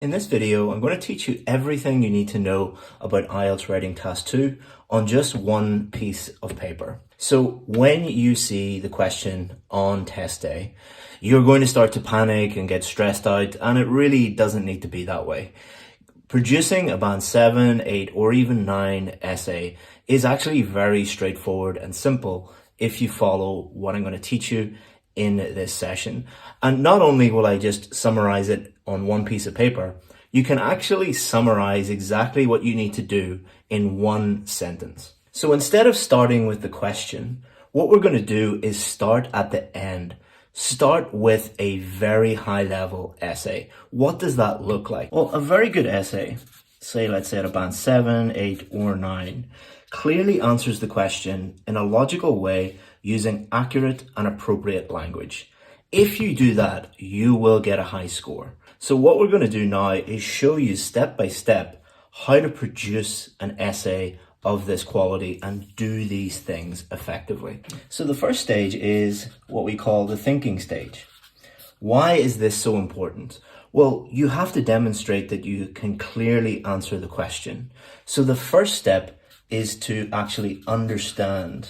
In this video, I'm going to teach you everything you need to know about IELTS Writing Task 2 on just one piece of paper. So when you see the question on test day, you're going to start to panic and get stressed out, and it really doesn't need to be that way. Producing a band 7, 8, or even 9 essay is actually very straightforward and simple if you follow what I'm going to teach you in this session. And not only will I just summarize it on one piece of paper, you can actually summarize exactly what you need to do in one sentence. So instead of starting with the question, what we're going to do is start at the end. Start with a very high level essay. What does that look like? Well, a very good essay, let's say at a band 7, 8, or 9, clearly answers the question in a logical way using accurate and appropriate language. If you do that, you will get a high score. So what we're going to do now is show you step by step how to produce an essay of this quality and do these things effectively. So the first stage is what we call the thinking stage. Why is this so important? Well, you have to demonstrate that you can clearly answer the question. So the first step is to actually understand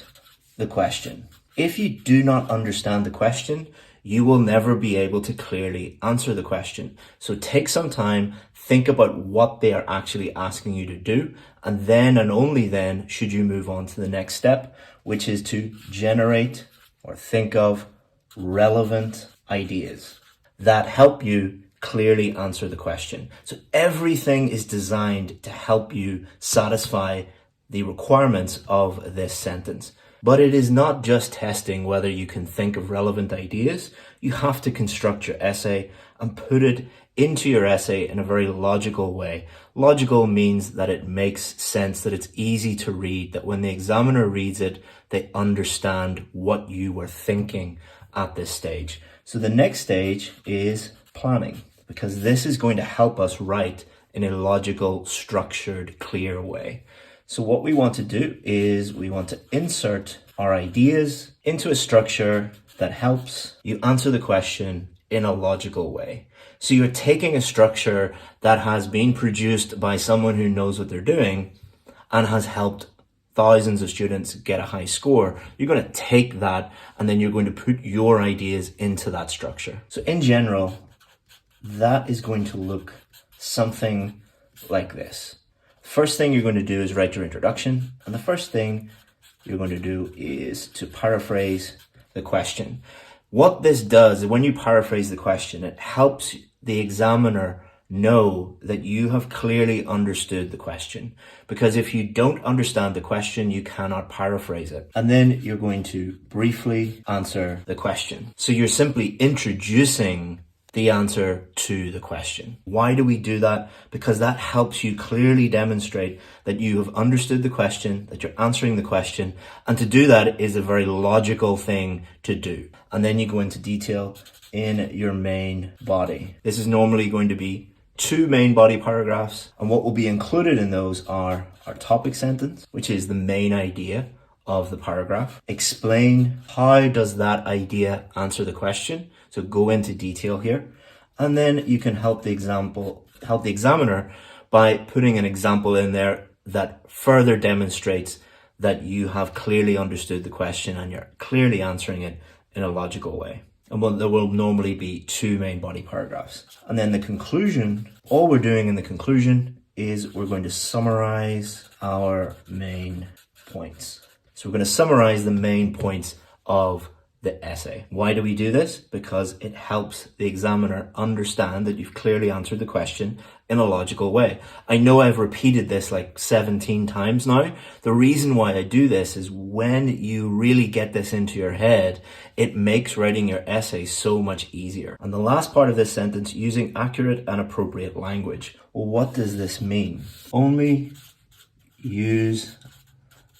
the question. If you do not understand the question, you will never be able to clearly answer the question. So take some time, think about what they are actually asking you to do, and then and only then should you move on to the next step, which is to generate or think of relevant ideas that help you clearly answer the question. So everything is designed to help you satisfy the requirements of this sentence. But it is not just testing whether you can think of relevant ideas. You have to construct your essay and put it into your essay in a very logical way. Logical means that it makes sense, that it's easy to read, that when the examiner reads it, they understand what you were thinking at this stage. So the next stage is planning, because this is going to help us write in a logical, structured, clear way. So what we want to do is we want to insert our ideas into a structure that helps you answer the question in a logical way. So you're taking a structure that has been produced by someone who knows what they're doing and has helped thousands of students get a high score. You're going to take that and then you're going to put your ideas into that structure. So in general, that is going to look something like this. First thing you're going to do is write your introduction, and the first thing you're going to do is to paraphrase the question. What this does is when you paraphrase the question, it helps the examiner know that you have clearly understood the question. Because if you don't understand the question, you cannot paraphrase it. And then you're going to briefly answer the question. So you're simply introducing the answer to the question. Why do we do that? Because that helps you clearly demonstrate that you have understood the question, that you're answering the question, and to do that is a very logical thing to do. And then you go into detail in your main body. This is normally going to be 2 main body paragraphs, and what will be included in those are our topic sentence, which is the main idea of the paragraph. Explain how does that idea answer the question. So go into detail here. And then you can help the examiner by putting an example in there that further demonstrates that you have clearly understood the question and you're clearly answering it in a logical way. And there will normally be 2 main body paragraphs. And then the conclusion, all we're doing in the conclusion is we're going to summarize our main points. So we're going to summarize the main points of the essay. Why do we do this? Because it helps the examiner understand that you've clearly answered the question in a logical way. I know I've repeated this like 17 times now. The reason why I do this is when you really get this into your head, it makes writing your essay so much easier. And the last part of this sentence, using accurate and appropriate language. Well, what does this mean? Only use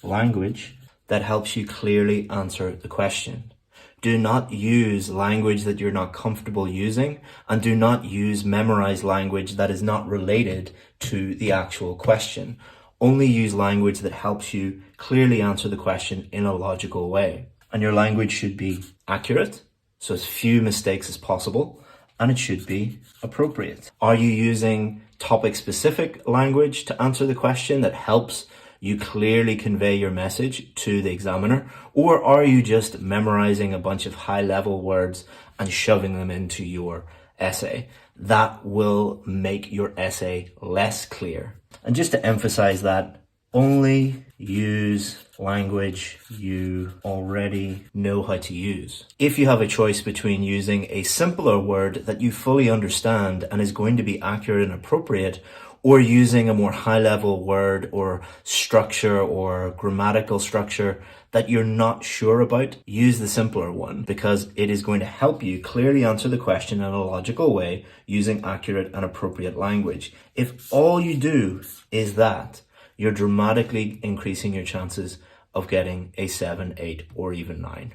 language that helps you clearly answer the question. Do not use language that you're not comfortable using, and do not use memorized language that is not related to the actual question. Only use language that helps you clearly answer the question in a logical way. And your language should be accurate, so as few mistakes as possible, and it should be appropriate. Are you using topic-specific language to answer the question that helps you clearly convey your message to the examiner? Or are you just memorizing a bunch of high-level words and shoving them into your essay? That will make your essay less clear. And just to emphasize that, only use language you already know how to use. If you have a choice between using a simpler word that you fully understand and is going to be accurate and appropriate, or using a more high-level word or structure or grammatical structure that you're not sure about, use the simpler one, because it is going to help you clearly answer the question in a logical way using accurate and appropriate language. If all you do is that, you're dramatically increasing your chances of getting a 7, 8, or even 9.